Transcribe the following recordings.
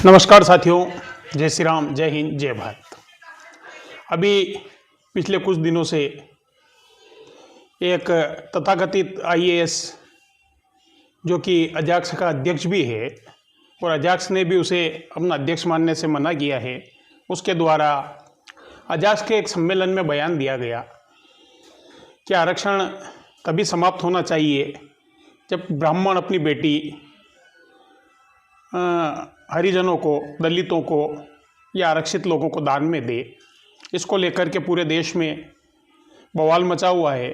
नमस्कार साथियों, जय श्री राम, जय हिंद, जय भारत। अभी पिछले कुछ दिनों से एक तथाकथित आईएएस जो कि अजाक्स का अध्यक्ष भी है और अजाक्स ने भी उसे अपना अध्यक्ष मानने से मना किया है, उसके द्वारा अजाक्स के एक सम्मेलन में बयान दिया गया कि आरक्षण तभी समाप्त होना चाहिए जब ब्राह्मण अपनी बेटी हरिजनों को, दलितों को या आरक्षित लोगों को दान में दे। इसको लेकर के पूरे देश में बवाल मचा हुआ है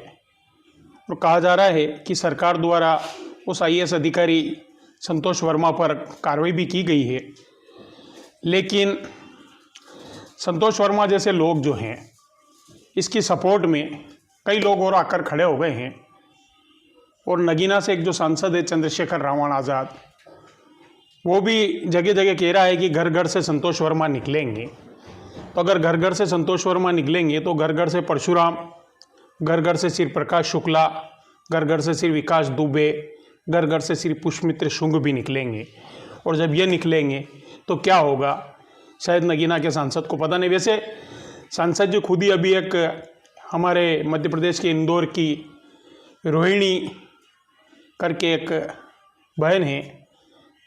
और कहा जा रहा है कि सरकार द्वारा उस आईएएस अधिकारी संतोष वर्मा पर कार्रवाई भी की गई है। लेकिन संतोष वर्मा जैसे लोग जो हैं, इसकी सपोर्ट में कई लोग और आकर खड़े हो गए हैं और नगीना से एक जो सांसद है चंद्रशेखर रावण आज़ाद, वो भी जगह जगह कह रहा है कि घर घर से संतोष वर्मा निकलेंगे। तो अगर घर घर से संतोष वर्मा निकलेंगे तो घर घर से परशुराम, घर घर से श्री प्रकाश शुक्ला, घर घर से श्री विकास दुबे, घर घर से श्री पुष्पमित्र शुंग भी निकलेंगे। और जब ये निकलेंगे तो क्या होगा, शायद नगीना के सांसद को पता नहीं। वैसे सांसद जी खुद ही अभी एक हमारे मध्य प्रदेश के इंदौर की रोहिणी करके एक बहन है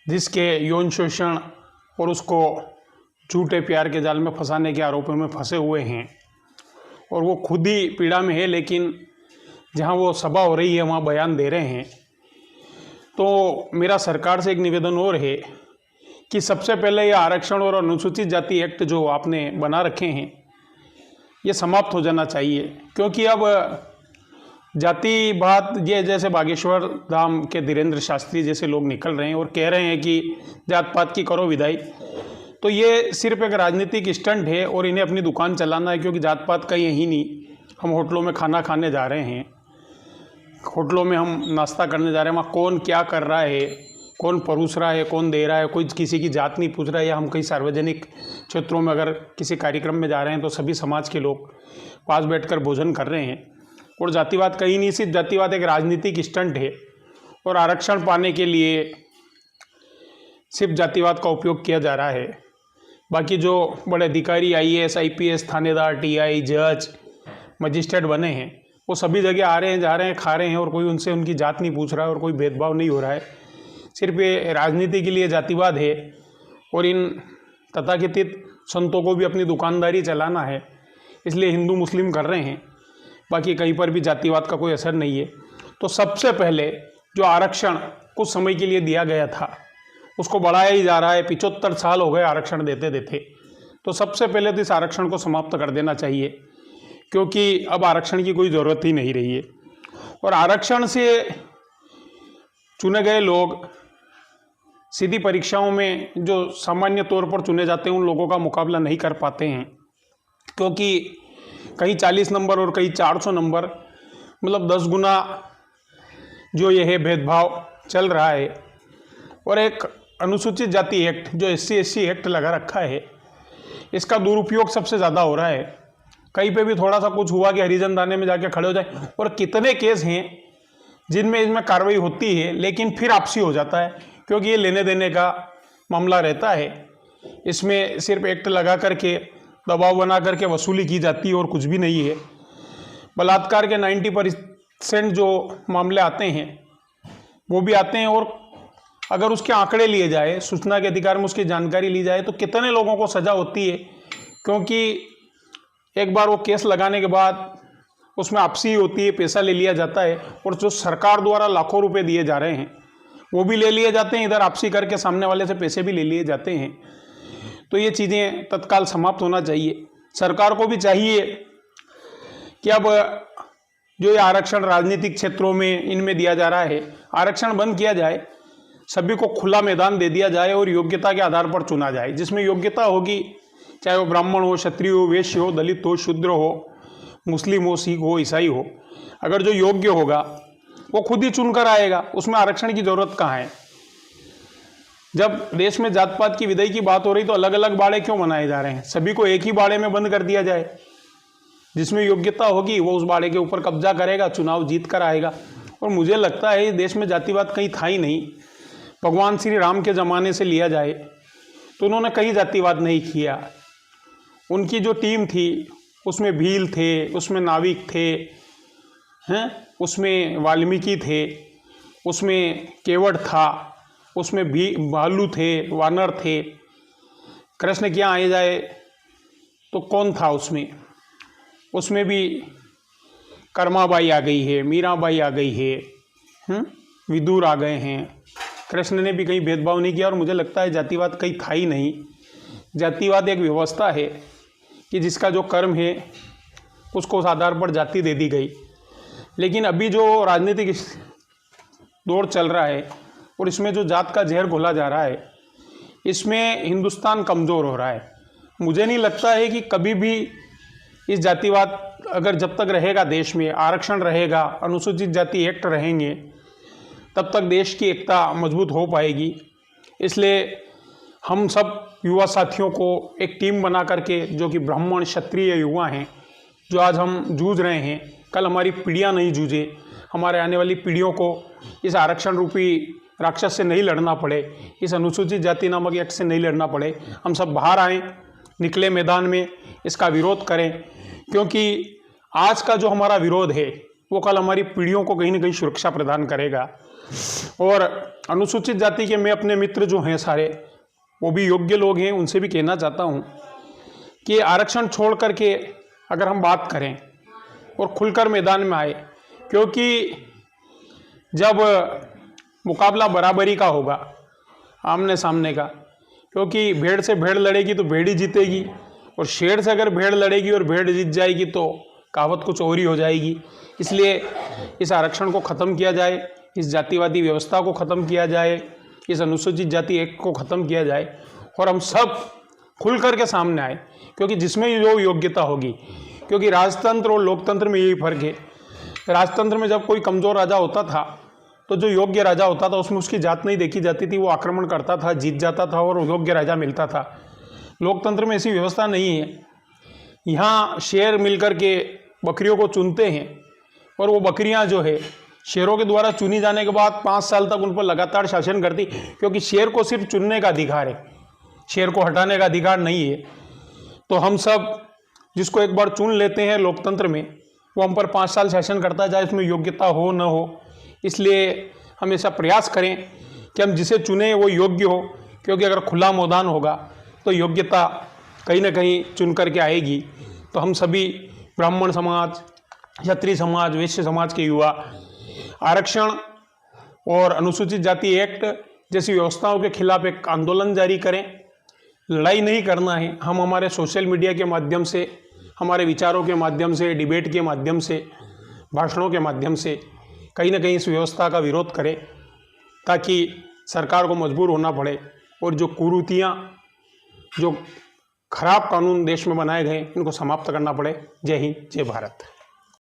जिसके यौन शोषण और उसको झूठे प्यार के जाल में फंसाने के आरोपों में फंसे हुए हैं और वो खुद ही पीड़ा में है, लेकिन जहां वो सभा हो रही है वहां बयान दे रहे हैं। तो मेरा सरकार से एक निवेदन और है कि सबसे पहले ये आरक्षण और अनुसूचित जाति एक्ट जो आपने बना रखे हैं ये समाप्त हो जाना चाहिए, क्योंकि अब जाति बात ये जैसे बागेश्वर धाम के धीरेन्द्र शास्त्री जैसे लोग निकल रहे हैं और कह रहे हैं कि जात पात की करो विदाई, तो ये सिर्फ एक राजनीतिक स्टंट है और इन्हें अपनी दुकान चलाना है। क्योंकि जात पात का यही नहीं, हम होटलों में खाना खाने जा रहे हैं, होटलों में हम नाश्ता करने जा रहे हैं, वहाँ कौन क्या कर रहा है, कौन परोस रहा है, कौन दे रहा है, कोई किसी की जात नहीं पूछ रहा है। या हम कई सार्वजनिक क्षेत्रों में अगर किसी कार्यक्रम में जा रहे हैं तो सभी समाज के लोग पास बैठकर भोजन कर रहे हैं। और जातिवाद कहीं नहीं, सिर्फ जातिवाद एक राजनीतिक स्टंट है और आरक्षण पाने के लिए सिर्फ जातिवाद का उपयोग किया जा रहा है। बाकी जो बड़े अधिकारी आईएएस, आईपीएस, थानेदार, टीआई, जज, मजिस्ट्रेट बने हैं, वो सभी जगह आ रहे हैं, जा रहे हैं, खा रहे हैं और कोई उनसे उनकी जात नहीं पूछ रहा है और कोई भेदभाव नहीं हो रहा है। सिर्फ ये राजनीति के लिए जातिवाद है और इन तथाकथित संतों को भी अपनी दुकानदारी चलाना है, इसलिए हिंदू मुस्लिम कर रहे हैं। बाकी कहीं पर भी जातिवाद का कोई असर नहीं है। तो सबसे पहले जो आरक्षण कुछ समय के लिए दिया गया था उसको बढ़ाया ही जा रहा है। 75 साल हो गए आरक्षण देते देते। तो सबसे पहले तो इस आरक्षण को समाप्त कर देना चाहिए, क्योंकि अब आरक्षण की कोई ज़रूरत ही नहीं रही है। और आरक्षण से चुने गए लोग सीधी परीक्षाओं में जो सामान्य तौर पर चुने जाते हैं उन लोगों का मुकाबला नहीं कर पाते हैं, क्योंकि कहीं 40 नंबर और कहीं 400 नंबर, मतलब 10 गुना जो ये है भेदभाव चल रहा है। और एक अनुसूचित जाति एक्ट जो SC/SC एक्ट लगा रखा है, इसका दुरुपयोग सबसे ज़्यादा हो रहा है। कहीं पे भी थोड़ा सा कुछ हुआ कि हरिजन थाने में जाके खड़े हो जाए, और कितने केस हैं जिनमें इसमें कार्रवाई होती है लेकिन फिर आपसी हो जाता है, क्योंकि ये लेने देने का मामला रहता है। इसमें सिर्फ एक्ट लगा करके दबाव बना करके वसूली की जाती है और कुछ भी नहीं है। बलात्कार के 90% जो मामले आते हैं वो भी आते हैं, और अगर उसके आंकड़े लिए जाए, सूचना के अधिकार में उसकी जानकारी ली जाए, तो कितने लोगों को सज़ा होती है। क्योंकि एक बार वो केस लगाने के बाद उसमें आपसी होती है, पैसा ले लिया जाता है, और जो सरकार द्वारा लाखों रुपए दिए जा रहे हैं वो भी ले लिए जाते हैं, इधर आपसी करके सामने वाले से पैसे भी ले लिए जाते हैं। तो ये चीज़ें तत्काल समाप्त होना चाहिए। सरकार को भी चाहिए कि अब जो ये आरक्षण राजनीतिक क्षेत्रों में इनमें दिया जा रहा है, आरक्षण बंद किया जाए, सभी को खुला मैदान दे दिया जाए और योग्यता के आधार पर चुना जाए। जिसमें योग्यता होगी, चाहे वो ब्राह्मण हो, क्षत्रिय हो, वैश्य हो, दलित हो, शूद्र हो, मुस्लिम हो, सिख हो, ईसाई हो, अगर जो योग्य होगा वो खुद ही चुनकर आएगा। उसमें आरक्षण की जरूरत कहाँ है। जब देश में जात पात की विदाई की बात हो रही तो अलग अलग बाड़े क्यों बनाए जा रहे हैं। सभी को एक ही बाड़े में बंद कर दिया जाए, जिसमें योग्यता होगी वो उस बाड़े के ऊपर कब्जा करेगा, चुनाव जीत कर आएगा। और मुझे लगता है देश में जातिवाद कहीं था ही नहीं। भगवान श्री राम के ज़माने से लिया जाए तो उन्होंने कहीं जातिवाद नहीं किया। उनकी जो टीम थी उसमें भील थे, उसमें नाविक थे, हैं, उसमें वाल्मीकि थे, उसमें केवट था, उसमें भी भालू थे, वानर थे। कृष्ण के यहाँ आए जाए तो कौन था उसमें? उसमें भी कर्माबाई आ गई है, मीराबाई आ गई है, विदुर आ गए हैं। कृष्ण ने भी कहीं भेदभाव नहीं किया और मुझे लगता है जातिवाद कहीं था ही नहीं। जातिवाद एक व्यवस्था है कि जिसका जो कर्म है उसको उस आधार पर जाति दे दी गई। लेकिन अभी जो राजनीतिक दौर चल रहा है और इसमें जो जात का जहर घोला जा रहा है, इसमें हिंदुस्तान कमज़ोर हो रहा है। मुझे नहीं लगता है कि कभी भी इस जातिवाद अगर जब तक रहेगा देश में, आरक्षण रहेगा, अनुसूचित जाति एक्ट रहेंगे, तब तक देश की एकता मजबूत हो पाएगी। इसलिए हम सब युवा साथियों को एक टीम बना करके, जो कि ब्राह्मण क्षत्रिय युवा हैं, जो आज हम जूझ रहे हैं, कल हमारी पीढ़ियां नहीं जूझे, हमारे आने वाली पीढ़ियों को इस आरक्षण रूपी राक्षस से नहीं लड़ना पड़े, इस अनुसूचित जाति नामक एक्ट से नहीं लड़ना पड़े, हम सब बाहर आएँ, निकले मैदान में, इसका विरोध करें। क्योंकि आज का जो हमारा विरोध है वो कल हमारी पीढ़ियों को कहीं ना कहीं सुरक्षा प्रदान करेगा। और अनुसूचित जाति के मैं अपने मित्र जो हैं सारे, वो भी योग्य लोग हैं, उनसे भी कहना चाहता हूँ कि आरक्षण छोड़ करके अगर हम बात करें और खुलकर मैदान में आए, क्योंकि जब मुकाबला बराबरी का होगा, आमने सामने का, क्योंकि भेड़ से भेड़ लड़ेगी तो भेड़ ही जीतेगी, और शेर से अगर भेड़ लड़ेगी और भेड़ जीत जाएगी तो कहावत कुछ और ही हो जाएगी। इसलिए इस आरक्षण को ख़त्म किया जाए, इस जातिवादी व्यवस्था को ख़त्म किया जाए, इस अनुसूचित जाति एक्ट को ख़त्म किया जाए और हम सब खुल कर के सामने आए, क्योंकि जिसमें जो योग्यता होगी, क्योंकि राजतंत्र और लोकतंत्र में यही फर्क है। राजतंत्र में जब कोई कमज़ोर राजा होता था तो जो योग्य राजा होता था उसमें उसकी जात नहीं देखी जाती थी, वो आक्रमण करता था, जीत जाता था और योग्य राजा मिलता था। लोकतंत्र में ऐसी व्यवस्था नहीं है। यहाँ शेर मिलकर के बकरियों को चुनते हैं और वो बकरियाँ जो है शेरों के द्वारा चुनी जाने के बाद 5 साल तक उन पर लगातार शासन करती, क्योंकि शेर को सिर्फ चुनने का अधिकार है, शेर को हटाने का अधिकार नहीं है। तो हम सब जिसको एक बार चुन लेते हैं लोकतंत्र में, वो हम पर 5 साल शासन करता जाए, इसमें योग्यता हो न हो। इसलिए हमेशा प्रयास करें कि हम जिसे चुने वो योग्य हो, क्योंकि अगर खुला मैदान होगा तो योग्यता कहीं ना कहीं चुन करके आएगी। तो हम सभी ब्राह्मण समाज, क्षत्रिय समाज, वैश्य समाज के युवा आरक्षण और अनुसूचित जाति एक्ट जैसी व्यवस्थाओं के खिलाफ एक आंदोलन जारी करें। लड़ाई नहीं करना है, हम हमारे सोशल मीडिया के माध्यम से, हमारे विचारों के माध्यम से, डिबेट के माध्यम से, भाषणों के माध्यम से कहीं ना कहीं इस व्यवस्था का विरोध करें, ताकि सरकार को मजबूर होना पड़े और जो कुरीतियाँ, जो खराब कानून देश में बनाए गए, इनको समाप्त करना पड़े। जय हिंद, जय भारत।